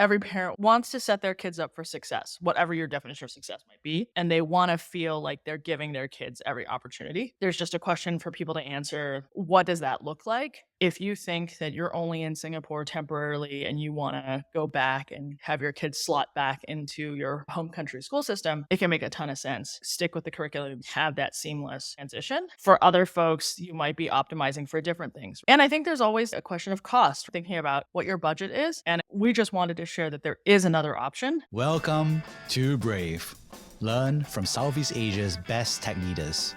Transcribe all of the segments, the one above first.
every parent wants to set their kids up for success, whatever your definition of success might be, and they want to feel like they're giving their kids every opportunity. There's just a question for people to answer. What does that look like? If you think that you're only in Singapore temporarily and you want to go back and have your kids slot back into your home country school system, it can make a ton of sense. Stick with the curriculum, have that seamless transition. For other folks, you might be optimizing for different things. And I think there's always a question of cost, thinking about what your budget is. And we just wanted to share that there is another option. Welcome to Brave. Learn from Southeast Asia's best tech leaders.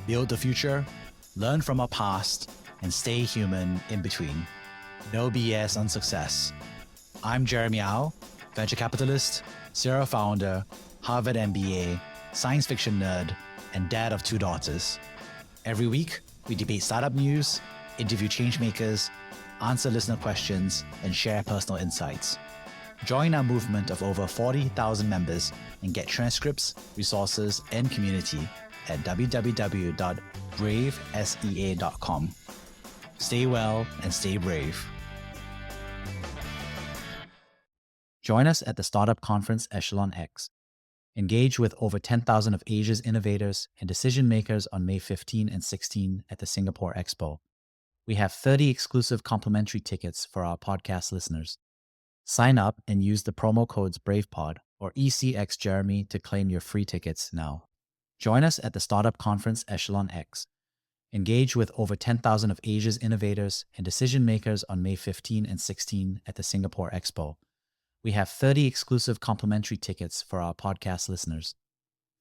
Build the future, learn from our past, and stay human in between. No BS on success. I'm Jeremy Au, venture capitalist, serial founder, Harvard MBA, science fiction nerd, and dad of 2 daughters. Every week, we debate startup news, interview changemakers, answer listener questions, and share personal insights. Join our movement of over 40,000 members and get transcripts, resources, and community at www.bravesea.com. Stay well and stay brave. Join us at the Startup Conference Echelon X. Engage with over 10,000 of Asia's innovators and decision makers on May 15 and 16 at the Singapore Expo. We have 30 exclusive complimentary tickets for our podcast listeners. Sign up and use the promo codes BravePod or ECXJeremy to claim your free tickets now. Join us at the Startup Conference Echelon X. Engage with over 10,000 of Asia's innovators and decision makers on May 15 and 16 at the Singapore Expo. We have 30 exclusive complimentary tickets for our podcast listeners.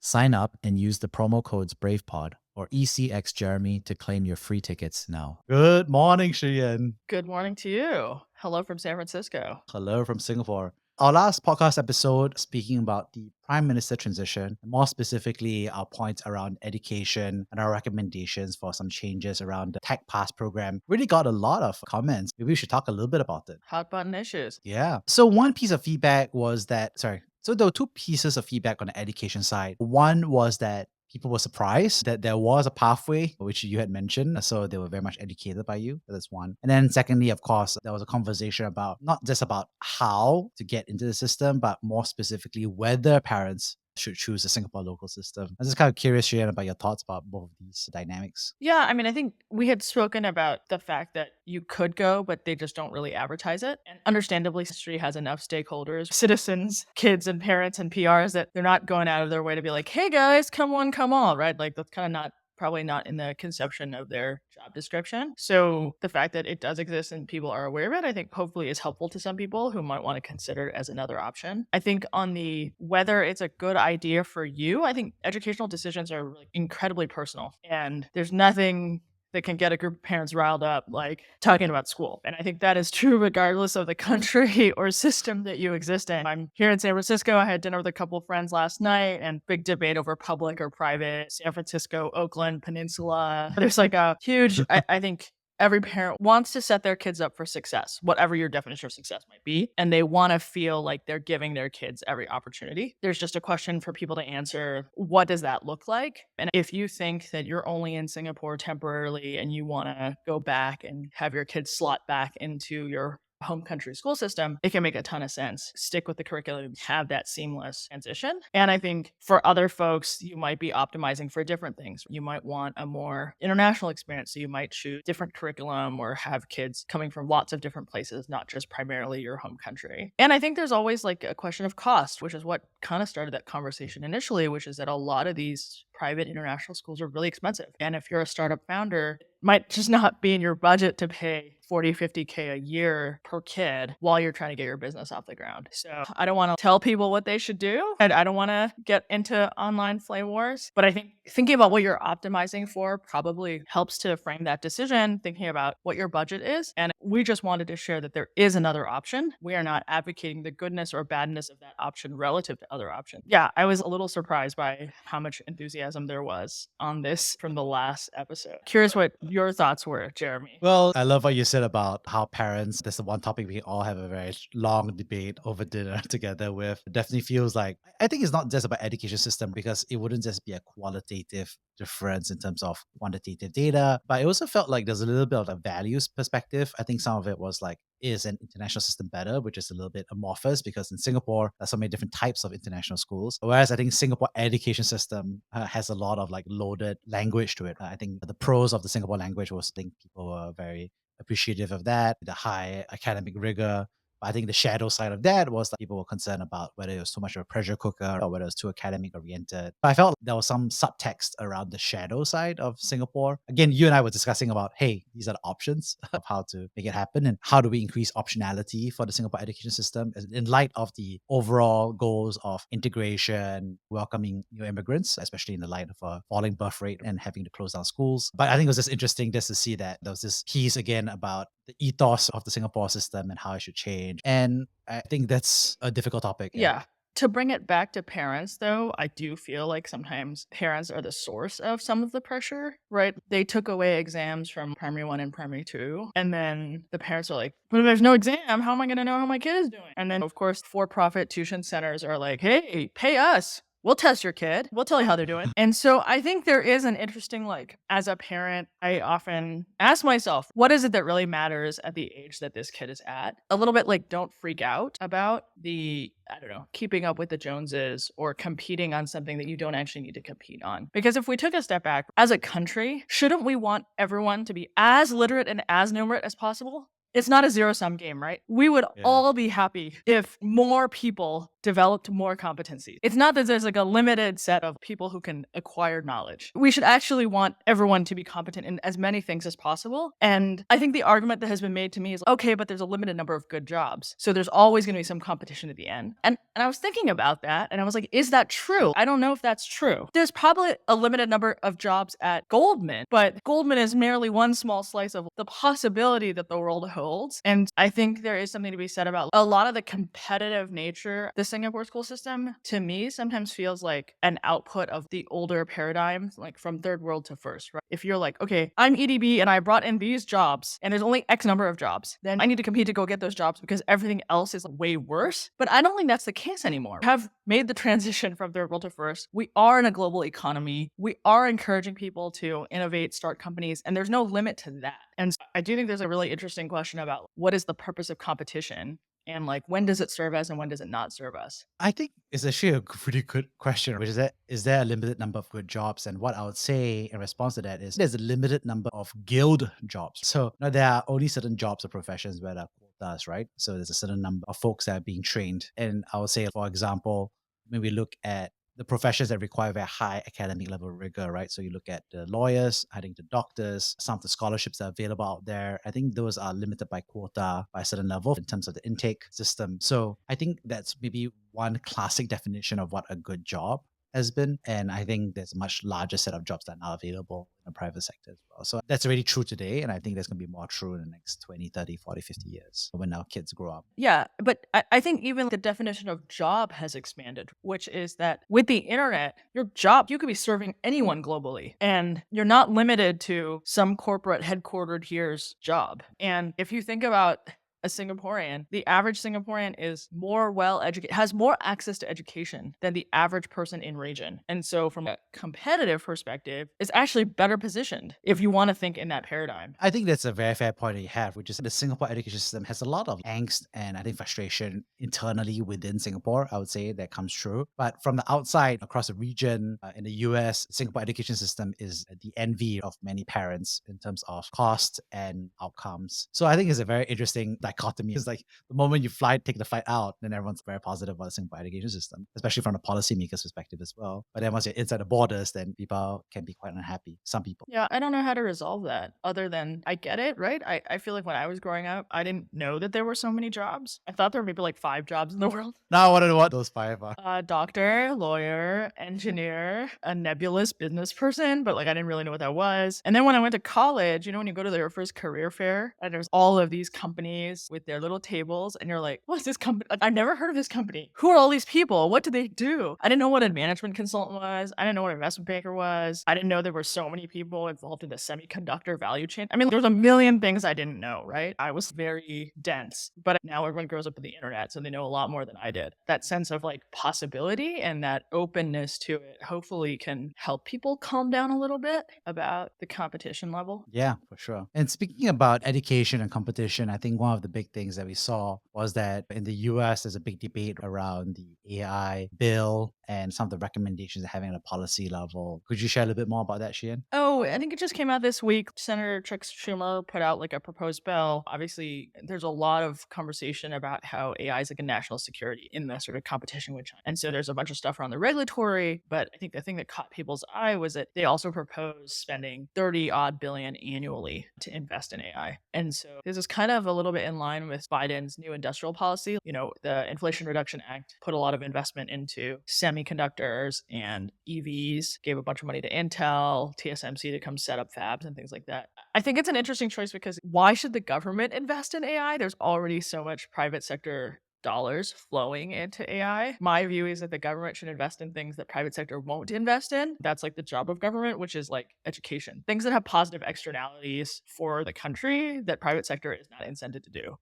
Sign up and use the promo codes BravePod or ECXJeremy to claim your free tickets now. Good morning, Shiyan. Good morning to you. Hello from San Francisco. Hello from Singapore. Our last podcast episode, speaking about the Prime Minister transition, more specifically our points around education and our recommendations for some changes around the Tech Pass program, really got a lot of comments. Maybe we should talk a little bit about it. Hot button issues. Yeah. So one piece of feedback was that, so there were 2 pieces of feedback on the education side. One was that people were surprised that there was a pathway, which you had mentioned. So they were very much educated by you. That's one. And then secondly, of course, there was a conversation about not just about how to get into the system, but more specifically, whether parents should choose the Singapore local system. I'm just kind of curious, Shiyan, about your thoughts about both of these dynamics. Yeah, I mean, I think we had spoken about the fact that you could go, but they just don't really advertise it. And understandably, history has enough stakeholders, citizens, kids and parents and PRs that they're not going out of their way to be like, hey guys, come one, come all, right? Like that's kind of probably not in the conception of their job description. So the fact that it does exist and people are aware of it, I think hopefully is helpful to some people who might want to consider it as another option. I think on the whether it's a good idea for you, I think educational decisions are really incredibly personal. And there's nothing that can get a group of parents riled up like talking about school. And I think that is true regardless of the country or system that you exist in. I'm here in San Francisco. I had dinner with a couple of friends last night and big debate over public or private, San Francisco, Oakland, Peninsula. There's like a huge, I think every parent wants to set their kids up for success, whatever your definition of success might be. And they want to feel like they're giving their kids every opportunity. There's just a question for people to answer. What does that look like? And if you think that you're only in Singapore temporarily and you want to go back and have your kids slot back into your home country school system, it can make a ton of sense. Stick with the curriculum, have that seamless transition. And I think for other folks, you might be optimizing for different things. You might want a more international experience. So you might choose different curriculum or have kids coming from lots of different places, not just primarily your home country. And I think there's always like a question of cost, which is what kind of started that conversation initially, which is that a lot of these private international schools are really expensive. And if you're a startup founder, it might just not be in your budget to pay 40, 50K a year per kid while you're trying to get your business off the ground. So I don't want to tell people what they should do, and I don't want to get into online flame wars, but I think thinking about what you're optimizing for probably helps to frame that decision, thinking about what your budget is. And we just wanted to share that there is another option. We are not advocating the goodness or badness of that option relative to other options. Yeah, I was a little surprised by how much enthusiasm there was on this from the last episode. Curious what your thoughts were, Jeremy. Well, I love what you said said about how parents, that's the one topic we all have a very long debate over dinner together with. It definitely feels like, I think it's not just about education system because it wouldn't just be a qualitative difference in terms of quantitative data, but it also felt like there's a little bit of a values perspective. I think some of it was like, is an international system better, which is a little bit amorphous because in Singapore, there's so many different types of international schools. Whereas I think Singapore education system has a lot of like loaded language to it. I think the pros of the Singapore language was, I think people were very appreciative of that, the high academic rigor. But I think the shadow side of that was that people were concerned about whether it was too much of a pressure cooker or whether it was too academic oriented. But I felt there was some subtext around the shadow side of Singapore. Again, you and I were discussing about, hey, these are the options of how to make it happen and how do we increase optionality for the Singapore education system in light of the overall goals of integration, welcoming new immigrants, especially in the light of a falling birth rate and having to close down schools. But I think it was just interesting just to see that there was this piece again about the ethos of the Singapore system and how it should change. And I think that's a difficult topic. Yeah. To bring it back to parents, though, I do feel like sometimes parents are the source of some of the pressure, right? They took away exams from primary one and primary two. And then the parents are like, but if there's no exam, how am I going to know how my kid is doing? And then, of course, for profit tuition centers are like, hey, pay us. We'll test your kid. We'll tell you how they're doing. And so I think there is an interesting, like, as a parent, I often ask myself, what is it that really matters at the age that this kid is at? A little bit like, don't freak out about the, I don't know, keeping up with the Joneses or competing on something that you don't actually need to compete on. Because if we took a step back, as a country, shouldn't we want everyone to be as literate and as numerate as possible? It's not a zero-sum game, right? We would all be happy if more people developed more competencies. It's not that there's like a limited set of people who can acquire knowledge. We should actually want everyone to be competent in as many things as possible. And I think the argument that has been made to me is, okay, but there's a limited number of good jobs. So there's always going to be some competition at the end. And I was thinking about that and I was like, is that true? I don't know if that's true. There's probably a limited number of jobs at Goldman, but Goldman is merely one small slice of the possibility that the world holds. And I think there is something to be said about a lot of the competitive nature. The Singapore school system, to me, sometimes feels like an output of the older paradigms, like from third world to first, right? If you're like, okay, I'm EDB and I brought in these jobs and there's only X number of jobs, then I need to compete to go get those jobs because everything else is way worse. But I don't think that's the case anymore. We have made the transition from third world to first. We are in a global economy. We are encouraging people to innovate, start companies, and there's no limit to that. And I do think there's a really interesting question about what is the purpose of competition? And like, when does it serve us and when does it not serve us? I think it's actually a pretty good question, which is that is there a limited number of good jobs? And what I would say in response to that is there's a limited number of guild jobs. So now there are only certain jobs or professions where there are quotas, right? So there's a certain number of folks that are being trained. And I would say, for example, when we look at the professions that require very high academic level rigor, right? So you look at the lawyers, I think the doctors, some of the scholarships that are available out there. I think those are limited by quota by a certain level in terms of the intake system. So I think that's maybe one classic definition of what a good job has been. And I think there's a much larger set of jobs that are now available in the private sector as well. So that's already true today. And I think that's going to be more true in the next 20, 30, 40, 50 years when our kids grow up. Yeah, but I think even the definition of job has expanded, which is that with the internet, your job, you could be serving anyone globally and you're not limited to some corporate headquartered here's job. And if you think about a Singaporean, the average Singaporean is more well educated, has more access to education than the average person in region. And so from a competitive perspective, it's actually better positioned if you want to think in that paradigm. I think that's a very fair point that you have, which is the Singapore education system has a lot of angst and I think frustration internally within Singapore, I would say that comes true. But from the outside, across the region, in the US, Singapore education system is the envy of many parents in terms of cost and outcomes. So I think it's a very interesting dichotomy. It's like the moment you take the flight out, then everyone's very positive about the Singapore education system, especially from the policymakers' perspective as well. But then once you're inside the borders, then people can be quite unhappy. Some people. Yeah, I don't know how to resolve that other than I get it, right? I feel like when I was growing up, I didn't know that there were so many jobs. I thought there were maybe like 5 jobs in the world. Now I want to know what those 5 are. Doctor, lawyer, engineer, a nebulous business person, but like I didn't really know what that was. And then when I went to college, you know, when you go to their first career fair, and there's all of these companies companies with their little tables, and you're like, what's this company? Like, I've never heard of this company. Who are all these people? What do they do? I didn't know what a management consultant was. I didn't know what an investment banker was. I didn't know there were so many people involved in the semiconductor value chain. I mean, there's a million things I didn't know, right? I was very dense, but now everyone grows up with the internet, so they know a lot more than I did. That sense of like possibility and that openness to it hopefully can help people calm down a little bit about the competition level. Yeah, for sure. And speaking about education and competition, I think one of the big things that we saw was that in the US, there's a big debate around the AI bill and some of the recommendations they're having at a policy level. Could you share a little bit more about that, Shian? Oh, I think it just came out this week. Senator Chuck Schumer put out like a proposed bill. Obviously, there's a lot of conversation about how AI is like a national security in the sort of competition with China. And so there's a bunch of stuff around the regulatory, but I think the thing that caught people's eye was that they also proposed spending 30 odd billion annually to invest in AI. And so this is kind of a little bit in line with Biden's new industrial policy. You know, the Inflation Reduction Act put a lot of investment into semiconductors and EVs, gave a bunch of money to Intel, TSMC to come set up fabs and things like that. I think it's an interesting choice because why should the government invest in AI? There's already so much private sector dollars flowing into AI. My view is that the government should invest in things that private sector won't invest in. That's like the job of government, which is like education. Things that have positive externalities for the country that private sector is not incented to do.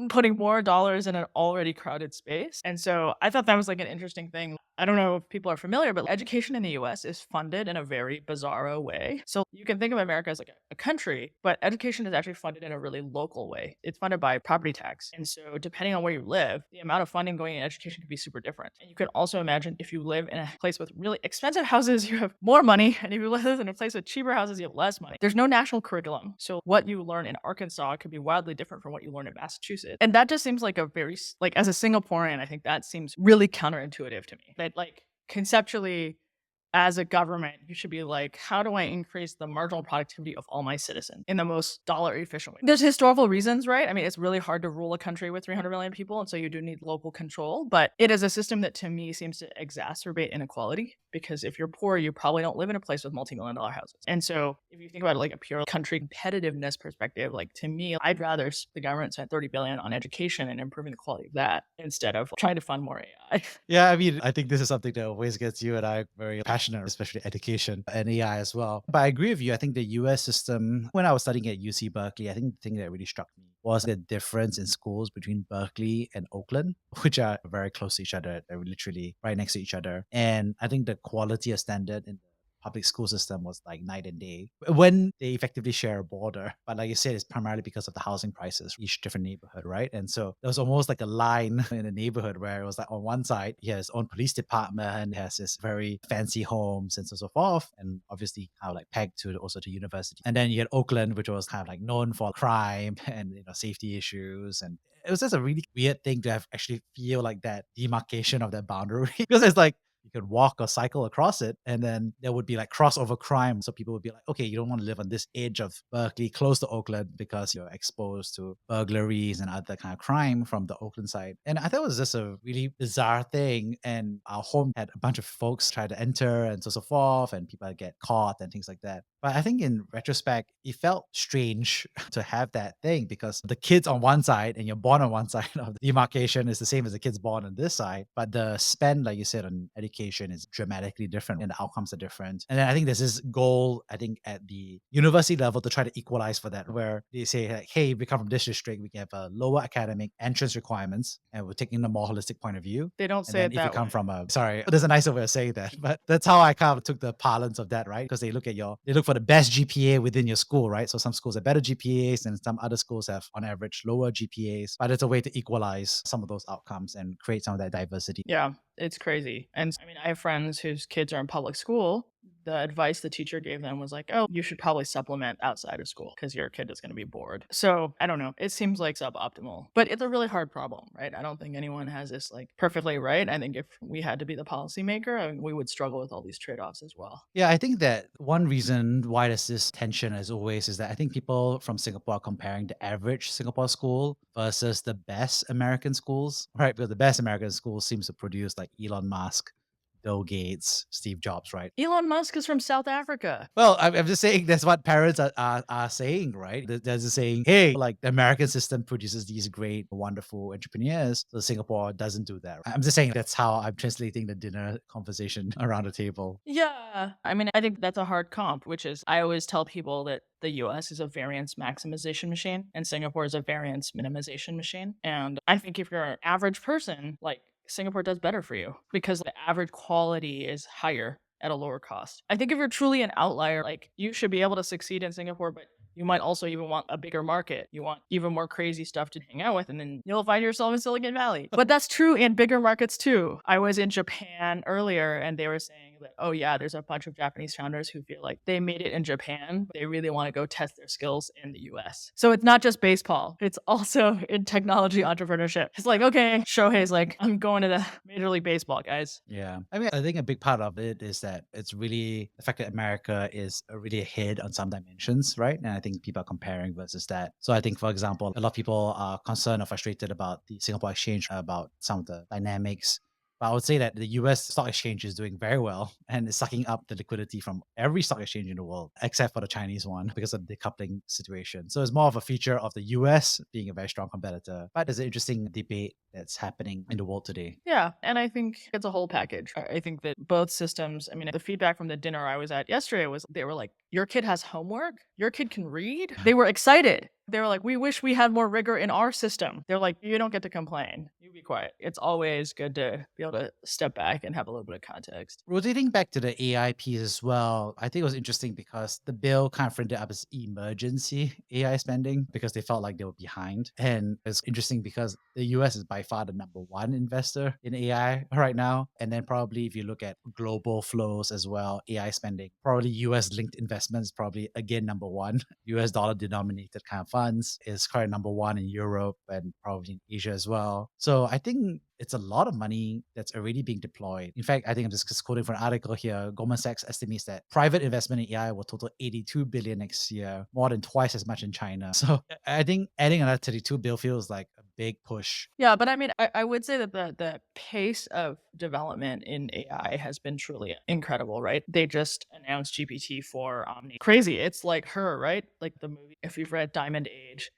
Putting more dollars in an already crowded space. And so I thought that was like an interesting thing. I don't know if people are familiar, but education in the US is funded in a very bizarro way. So you can think of America as like a country, but education is actually funded in a really local way. It's funded by property tax. And so depending on where you live, the amount of funding going in education can be super different. And you can also imagine if you live in a place with really expensive houses, you have more money. And if you live in a place with cheaper houses, you have less money. There's no national curriculum. So what you learn in Arkansas could be wildly different from what you learn in Massachusetts. And that just seems like a very, like as a Singaporean, I think that seems really counterintuitive to me. That like conceptually, as a government, you should be like, how do I increase the marginal productivity of all my citizens in the most dollar efficient way? There's historical reasons, right? I mean, it's really hard to rule a country with 300 million people. And so you do need local control. But it is a system that to me seems to exacerbate inequality because if you're poor, you probably don't live in a place with multi-million dollar houses. And so if you think about it like a pure country competitiveness perspective, like to me, I'd rather the government spend 30 billion on education and improving the quality of that instead of trying to fund more AI. Yeah, I mean, I think this is something that always gets you and I very passionate, especially education and AI as well. But I agree with you. I think the US system, when I was studying at UC Berkeley, I think the thing that really struck me was the difference in schools between Berkeley and Oakland, which are very close to each other. They're literally right next to each other. And I think the quality of standard in the public school system was like night and day when they effectively share a border. But like you said, it's primarily because of the housing prices, each different neighborhood, right? And so there was almost like a line in the neighborhood where it was like on one side, he has his own police department, he has his very fancy homes and so forth. And obviously kind of like pegged to also to university. And then you had Oakland, which was kind of like known for crime and safety issues. And it was just a really weird thing to have actually feel like that demarcation of that boundary because it's like you could walk or cycle across it, and then there would be like crossover crime. So people would be like, okay, you don't want to live on this edge of Berkeley, close to Oakland, because you're exposed to burglaries and other kind of crime from the Oakland side. And I thought it was just a really bizarre thing. And our home had a bunch of folks try to enter and so forth, and people get caught and things like that. But I think in retrospect, it felt strange to have that thing because the kids on one side and you're born on one side of the demarcation is the same as the kids born on this side. But the spend, like you said, on education is dramatically different and the outcomes are different. And then I think there's this goal, I think, at the university level to try to equalize for that, where they say, like, hey, if we come from this district, we can have a lower academic entrance requirements and we're taking a more holistic point of view. They don't And say then it if you that come way. from a, sorry, there's a nicer way of saying that, but that's how I kind of took the parlance of that, right? Because they look at they look for the best GPA within your school, right? So some schools have better GPAs and some other schools have on average lower GPAs, but it's a way to equalize some of those outcomes and create some of that diversity. Yeah, it's crazy. And I mean, I have friends whose kids are in public school. The advice the teacher gave them was like, oh, you should probably supplement outside of school because your kid is going to be bored. So I don't know. It seems like suboptimal, but it's a really hard problem, right? I don't think anyone has this like perfectly right. I think if we had to be the policymaker, I mean, we would struggle with all these trade offs as well. Yeah, I think that one reason why there's this tension, as always, is that I think people from Singapore are comparing the average Singapore school versus the best American schools, right? Because the best American schools seems to produce like Elon Musk, Bill Gates, Steve Jobs, right? Elon Musk is from South Africa. Well, I'm just saying that's what parents are saying, right? They're just saying, hey, like the American system produces these great, wonderful entrepreneurs. So Singapore doesn't do that. I'm just saying that's how I'm translating the dinner conversation around the table. Yeah. I mean, I think that's a hard comp, which is I always tell people that the US is a variance maximization machine and Singapore is a variance minimization machine. And I think if you're an average person, like Singapore does better for you because the average quality is higher at a lower cost. I think if you're truly an outlier, like you should be able to succeed in Singapore, but you might also even want a bigger market. You want even more crazy stuff to hang out with, and then you'll find yourself in Silicon Valley. But that's true in bigger markets too. I was in Japan earlier, and they were saying that, oh, yeah, there's a bunch of Japanese founders who feel like they made it in Japan, but they really want to go test their skills in the US. So it's not just baseball, it's also in technology entrepreneurship. It's like, okay, Shohei's like, I'm going to the Major League Baseball, guys. Yeah. I mean, I think a big part of it is that it's really the fact that America is really ahead on some dimensions, right? And I think people are comparing versus that. So I think, for example, a lot of people are concerned or frustrated about the Singapore exchange, about some of the dynamics. But I would say that the US stock exchange is doing very well and is sucking up the liquidity from every stock exchange in the world, except for the Chinese one because of the decoupling situation. So it's more of a feature of the US being a very strong competitor. But there's an interesting debate that's happening in the world today. Yeah, and I think it's a whole package. I think that both systems, I mean, the feedback from the dinner I was at yesterday was they were like, your kid has homework? Your kid can read? They were excited. They were like, we wish we had more rigor in our system. They're like, you don't get to complain. You be quiet. It's always good to be able to step back and have a little bit of context. Rotating back to the AI piece as well, I think it was interesting because the bill kind of framed it up as emergency AI spending because they felt like they were behind. And it's interesting because the US is by far the number one investor in AI right now. And then probably if you look at global flows as well, AI spending, probably US linked investments, probably again number one. US dollar denominated kind of funds is currently number one in Europe and probably in Asia as well. So I think it's a lot of money that's already being deployed. In fact, I think I'm just quoting from an article here. Goldman Sachs estimates that private investment in AI will total 82 billion next year, more than twice as much in China. So I think adding another 32 bill feels like a big push. Yeah, but I mean, I would say that the pace of development in AI has been truly incredible, right? They just announced GPT-4 Omni. Crazy. It's like her, right? Like the movie, if you've read Diamond Age,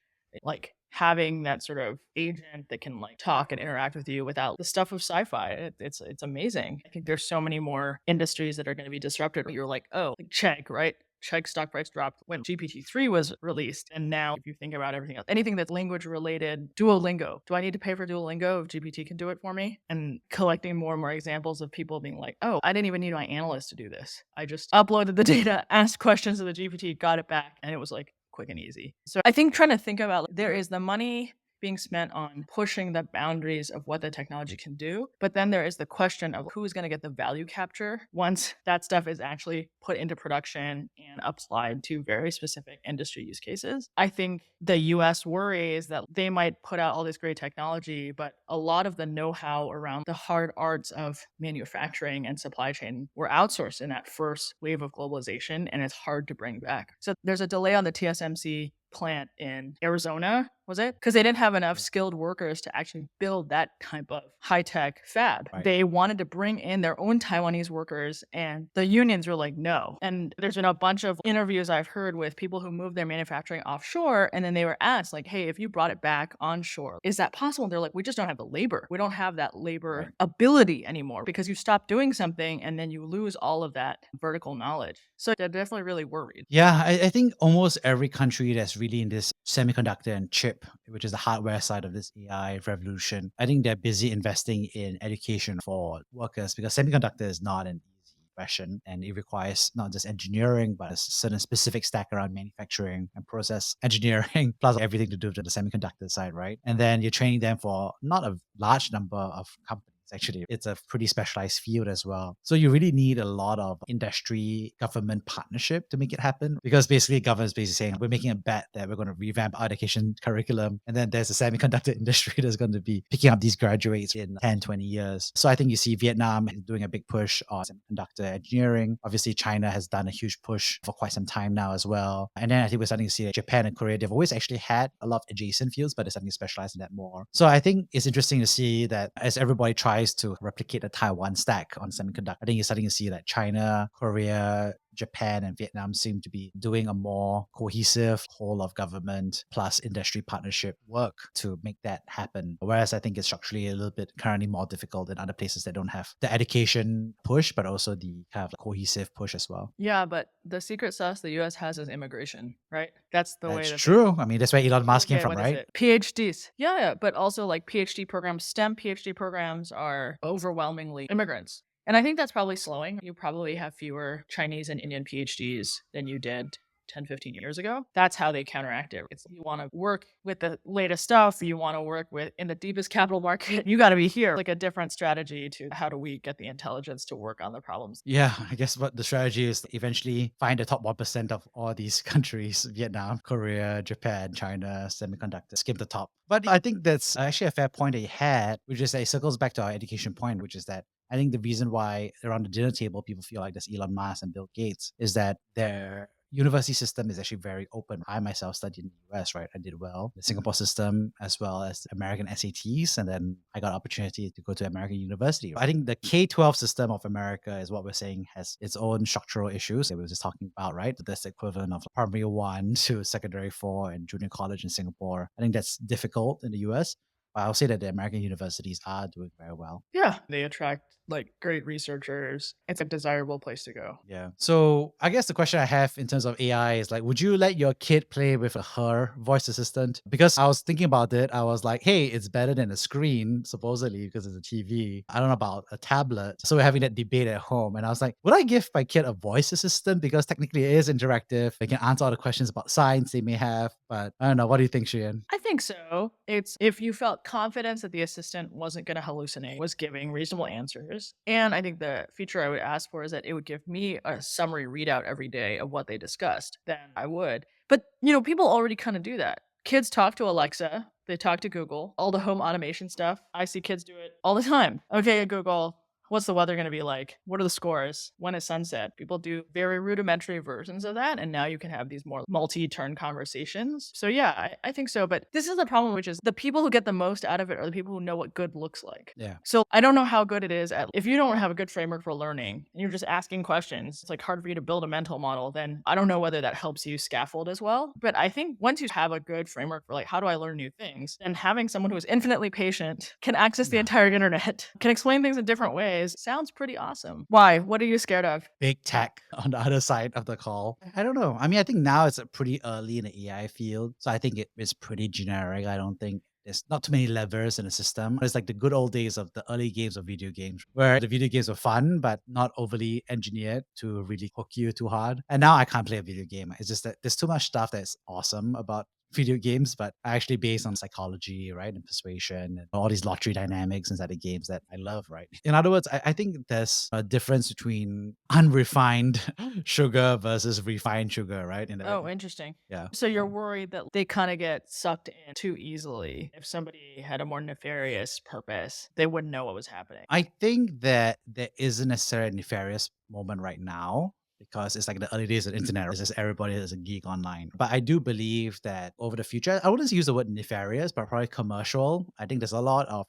like having that sort of agent that can like talk and interact with you without the stuff of sci-fi. It's amazing. I think there's so many more industries that are going to be disrupted. You're like, oh, like Chegg, right? Chegg stock price dropped when GPT-3 was released. And now, if you think about everything else, anything that's language related, Duolingo. Do I need to pay for Duolingo if GPT can do it for me? And collecting more and more examples of people being like, oh, I didn't even need my analyst to do this. I just uploaded the data, asked questions of the GPT, got it back, and it was like quick and easy. So I think trying to think about there is the money being spent on pushing the boundaries of what the technology can do. But then there is the question of who's going to get the value capture once that stuff is actually put into production and applied to very specific industry use cases. I think the US worry is that they might put out all this great technology, but a lot of the know-how around the hard arts of manufacturing and supply chain were outsourced in that first wave of globalization, and it's hard to bring back. So there's a delay on the TSMC plant in Arizona, was it? Because they didn't have enough skilled workers to actually build that type of high-tech fab. Right. They wanted to bring in their own Taiwanese workers, and the unions were like, no. And there's been a bunch of interviews I've heard with people who moved their manufacturing offshore, and then they were asked, like, hey, if you brought it back onshore, is that possible? And they're like, we just don't have the labor. We don't have that labor ability anymore because you stop doing something and then you lose all of that vertical knowledge. So they're definitely really worried. Yeah, I think almost every country that's really in this semiconductor and chip, which is the hardware side of this AI revolution, I think they're busy investing in education for workers because semiconductor is not an easy profession and it requires not just engineering, but a certain specific stack around manufacturing and process engineering, plus everything to do with the semiconductor side, right? And then you're training them for not a large number of companies. Actually, it's a pretty specialized field as well. So you really need a lot of industry government partnership to make it happen because basically government's basically saying we're making a bet that we're going to revamp our education curriculum. And then there's a semiconductor industry that's going to be picking up these graduates in 10, 20 years. So I think you see Vietnam is doing a big push on semiconductor engineering. Obviously, China has done a huge push for quite some time now as well. And then I think we're starting to see that Japan and Korea, they've always actually had a lot of adjacent fields, but they're starting to specialize in that more. So I think it's interesting to see that as everybody tries tries to replicate the Taiwan stack on semiconductor. I think you're starting to see that China, Korea, Japan, and Vietnam seem to be doing a more cohesive whole of government plus industry partnership work to make that happen. Whereas I think it's structurally a little bit currently more difficult in other places that don't have the education push, but also the kind of cohesive push as well. Yeah, but the secret sauce the US has is immigration, right? That's the way That's that they true. I mean, that's where Elon you Musk came get from, what is right? it? PhDs. Yeah, yeah, but also like PhD programs, STEM PhD programs are overwhelmingly immigrants. And I think that's probably slowing. You probably have fewer Chinese and Indian PhDs than you did 10, 15 years ago. That's how they counteract it. It's you want to work with the latest stuff, you want to work with in the deepest capital market, you got to be here. Like a different strategy to how do we get the intelligence to work on the problems. Yeah, I guess what the strategy is to eventually find the top 1% of all these countries: Vietnam, Korea, Japan, China, semiconductor, skim the top. But I think that's actually a fair point that you had, which is that it circles back to our education point, which is that I think the reason why around the dinner table people feel like there's Elon Musk and Bill Gates is that their university system is actually very open. I myself studied in the US, right? I did well. The Singapore system as well as American SATs. And then I got opportunity to go to American university. I think the K-12 system of America is what we're saying has its own structural issues that we were just talking about, right? That's the equivalent of primary one to secondary four and junior college in Singapore. I think that's difficult in the US. But I'll say that the American universities are doing very well. Yeah, they attract like great researchers. It's a desirable place to go. Yeah. So I guess the question I have in terms of AI is like, would you let your kid play with a her voice assistant? Because I was thinking about it. I was like, hey, it's better than a screen, supposedly, because it's a TV. I don't know about a tablet. So we're having that debate at home. And I was like, would I give my kid a voice assistant? Because technically it is interactive. They can answer all the questions about science they may have. But I don't know. What do you think, Shian? I think so. It's if you felt confidence that the assistant wasn't going to hallucinate, was giving reasonable answers. And I think the feature I would ask for is that it would give me a summary readout every day of what they discussed, then I would. But, people already kind of do that. Kids talk to Alexa, they talk to Google, all the home automation stuff. I see kids do it all the time. Okay, Google, what's the weather going to be like? What are the scores? When is sunset? People do very rudimentary versions of that. And now you can have these more multi turn conversations. So, yeah, I think so. But this is the problem, which is the people who get the most out of it are the people who know what good looks like. Yeah. So, I don't know how good it is at if you don't have a good framework for learning and you're just asking questions, it's like hard for you to build a mental model. Then I don't know whether that helps you scaffold as well. But I think once you have a good framework for like, how do I learn new things? Then having someone who is infinitely patient, can access the Yeah. entire internet, can explain things in different ways sounds pretty awesome. Why? What are you scared of? Big tech on the other side of the call. I don't know. I mean, I think now it's pretty early in the AI field. So I think it is pretty generic. I don't think there's not too many levers in the system. It's like the good old days of the early games of video games, where the video games were fun, but not overly engineered to really hook you too hard. And now I can't play a video game. It's just that there's too much stuff that's awesome about video games, but actually based on psychology, right? And persuasion and all these lottery dynamics inside the games that I love, right? In other words, I think there's a difference between unrefined sugar versus refined sugar, right? Oh, interesting. Yeah. So you're worried that they kind of get sucked in too easily. If somebody had a more nefarious purpose, they wouldn't know what was happening. I think that there isn't necessarily a nefarious moment right now because it's like the early days of the internet. It's just everybody is a geek online. But I do believe that over the future, I wouldn't use the word nefarious, but probably commercial. I think there's a lot of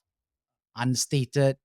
unstated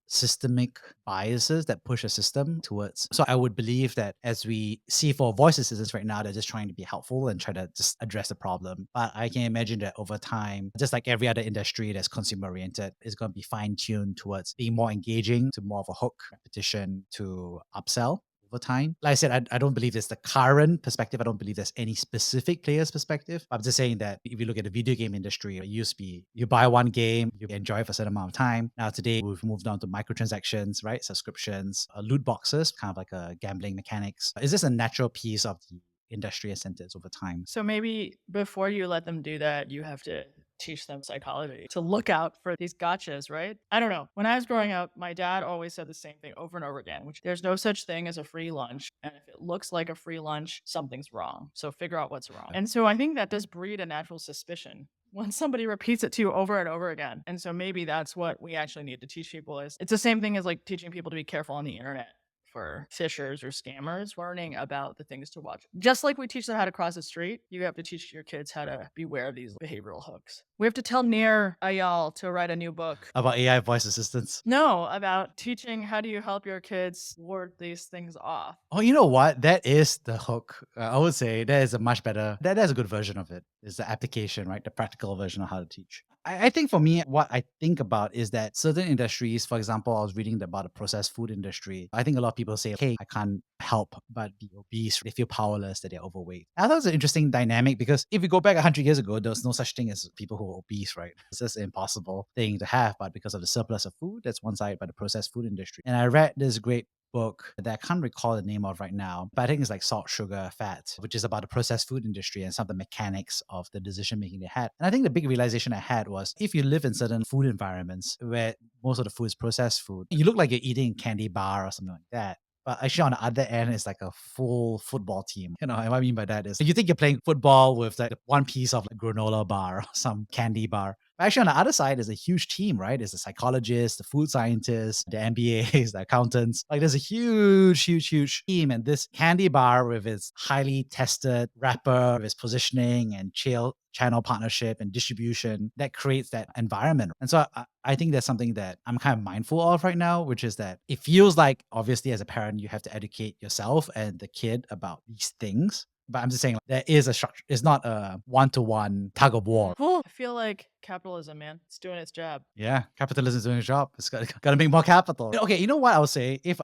systemic biases that push a system towards. So I would believe that as we see for voice assistants right now, they're just trying to be helpful and try to just address the problem. But I can imagine that over time, just like every other industry that's consumer oriented, is going to be fine tuned towards being more engaging, to more of a hook, repetition, to upsell over time. Like I said, I don't believe it's the current perspective. I don't believe there's any specific player's perspective. I'm just saying that if you look at the video game industry, it used to be you buy one game, you enjoy it for a certain amount of time. Now today we've moved on to microtransactions, right? Subscriptions, loot boxes, kind of like a gambling mechanics. Is this a natural piece of the industry incentives over time? So maybe before you let them do that, you have to teach them psychology to look out for these gotchas, right? I don't know. When I was growing up, my dad always said the same thing over and over again, which there's no such thing as a free lunch. And if it looks like a free lunch, something's wrong. So figure out what's wrong. And so I think that does breed a natural suspicion when somebody repeats it to you over and over again. And so maybe that's what we actually need to teach people is it's the same thing as like teaching people to be careful on the internet for fishers or scammers, learning about the things to watch. Just like we teach them how to cross the street, you have to teach your kids how to beware of these behavioral hooks. We have to tell Nir Ayal to write a new book. About AI voice assistants. No, about teaching how do you help your kids ward these things off. Oh, you know what? That is the hook. I would say that is a much better, that's a good version of it. Is the application, right? The practical version of how to teach. I think for me, what I think about is that certain industries, for example, I was reading about the processed food industry. I think a lot of people say, hey, I can't help but be obese. They feel powerless, that they're overweight. I thought it was an interesting dynamic because if you go back 100 years ago, there was no such thing as people who are obese, right? It's just an impossible thing to have. But because of the surplus of food, that's one side by the processed food industry. And I read this great book that I can't recall the name of right now, but I think it's like Salt, Sugar, Fat, which is about the processed food industry and some of the mechanics of the decision making they had. And I think the big realization I had was if you live in certain food environments where most of the food is processed food, you look like you're eating a candy bar or something like that. But actually, on the other end, it's like a full football team. You know, and what I mean by that is you think you're playing football with like one piece of like granola bar or some candy bar. But actually, on the other side is a huge team, right? There's the psychologists, the food scientists, the MBAs, the accountants. Like there's a huge team. And this candy bar with its highly tested wrapper, with its positioning and channel partnership and distribution that creates that environment. And so I think that's something that I'm kind of mindful of right now, which is that it feels like obviously as a parent, you have to educate yourself and the kid about these things. But I'm just saying like, there is a structure. It's not a one-to-one tug of war. Cool. I feel like capitalism, man, it's doing its job. Yeah, capitalism is doing its job. It's got to make more capital. Okay, you know what I would say? If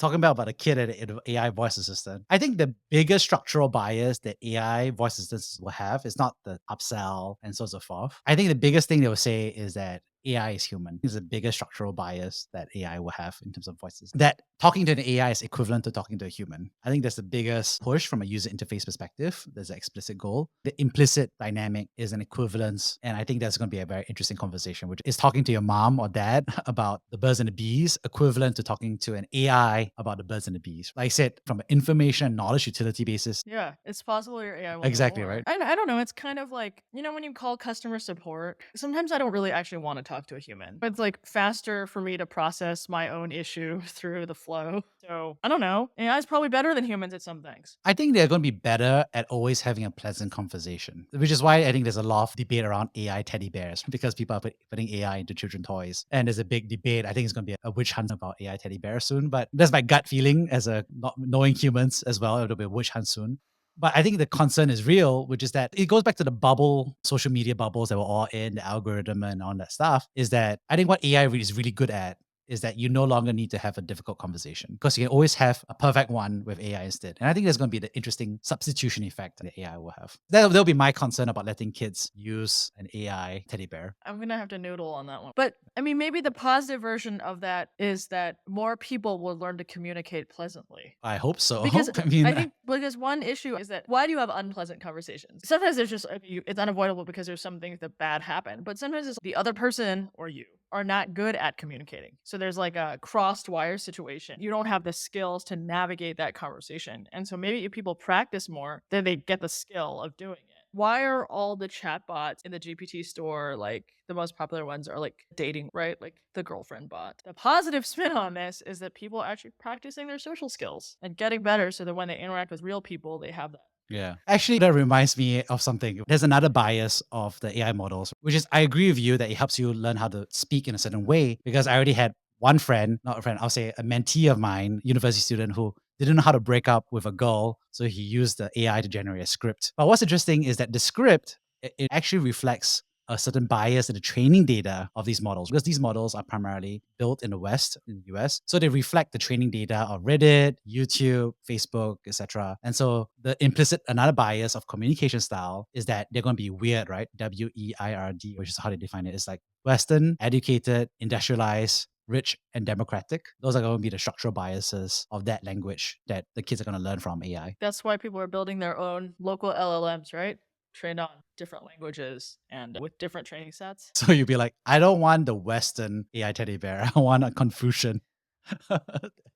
talking about a kid and an AI voice assistant, I think the biggest structural bias that AI voice assistants will have is not the upsell and so on and so forth. I think the biggest thing they will say is that AI is human. Is the biggest structural bias that AI will have in terms of voices. That talking to an AI is equivalent to talking to a human. I think that's the biggest push from a user interface perspective. There's an explicit goal. The implicit dynamic is an equivalence. And I think that's going to be a very interesting conversation, which is talking to your mom or dad about the birds and the bees, equivalent to talking to an AI about the birds and the bees. Like I said, from an information and knowledge utility basis. Yeah, it's possible your AI will know Exactly, more. right? I don't know. It's kind of like, when you call customer support, sometimes I don't really actually want to talk to a human. It's like faster for me to process my own issue through the flow. So I don't know. AI is probably better than humans at some things. I think they're going to be better at always having a pleasant conversation, which is why I think there's a lot of debate around AI teddy bears because people are putting AI into children's toys. And there's a big debate. I think it's going to be a witch hunt about AI teddy bears soon, but that's my gut feeling as a not knowing humans as well. It'll be a witch hunt soon. But I think the concern is real, which is that it goes back to the bubble, social media bubbles that we're all in, the algorithm and all that stuff, is that I think what AI is really good at is that you no longer need to have a difficult conversation because you can always have a perfect one with AI instead. And I think there's going to be the interesting substitution effect that AI will have. That'll be my concern about letting kids use an AI teddy bear. I'm going to have to noodle on that one. But I mean, maybe the positive version of that is that more people will learn to communicate pleasantly. I hope so. Because I mean, I think because one issue is that why do you have unpleasant conversations? Sometimes there's just it's unavoidable because there's some things that bad happen, but sometimes it's the other person or you are not good at communicating. So there's like a crossed wire situation. You don't have the skills to navigate that conversation. And so maybe if people practice more, then they get the skill of doing it. Why are all the chatbots in the GPT store, like the most popular ones are like dating, right? Like the girlfriend bot. The positive spin on this is that people are actually practicing their social skills and getting better so that when they interact with real people, they have that. yeah. Actually, that reminds me of something. There's another bias of the AI models, which is I agree with you that it helps you learn how to speak in a certain way because I already had one friend, not a friend, I'll say a mentee of mine, university student who didn't know how to break up with a girl. So he used the AI to generate a script. But what's interesting is that the script, it actually reflects a certain bias in the training data of these models because these models are primarily built in the West, in the US. So they reflect the training data of Reddit, YouTube, Facebook, etc. And so the implicit, another bias of communication style is that they're going to be weird, right? WEIRD, which is how they define it. It's like Western, educated, industrialized, rich, and democratic. Those are going to be the structural biases of that language that the kids are going to learn from AI. That's why people are building their own local LLMs, right? Trained on different languages and with different training sets. So you'll be like, I don't want the Western AI teddy bear. I want a Confucian.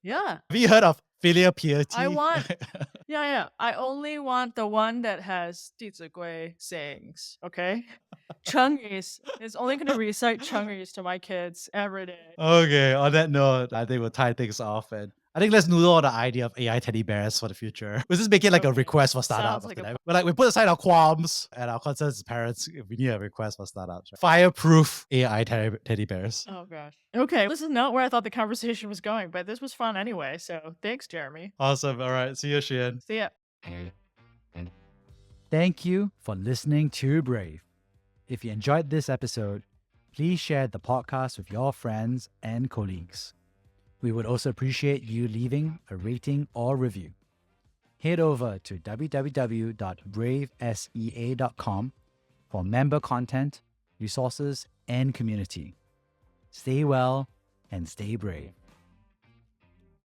Yeah. Have you heard of filial piety? I want, yeah. I only want the one that has 弟子规 sayings, okay? Chungies is only going to recite Chungies to my kids every day. Okay, on that note, I think we'll tie things off and I think let's noodle on the idea of AI teddy bears for the future. Let's just make it like a Okay. request for Sounds startups. like a We put aside our qualms and our concerns as parents if we need a request for startups. Right? Fireproof AI teddy bears. Oh gosh. Okay, this is not where I thought the conversation was going, but this was fun anyway. So thanks, Jeremy. Awesome. All right. See you, Shiyan. See ya. Thank you for listening to Brave. If you enjoyed this episode, please share the podcast with your friends and colleagues. We would also appreciate you leaving a rating or review. Head over to www.bravesea.com for member content, resources, and community. Stay well and stay brave.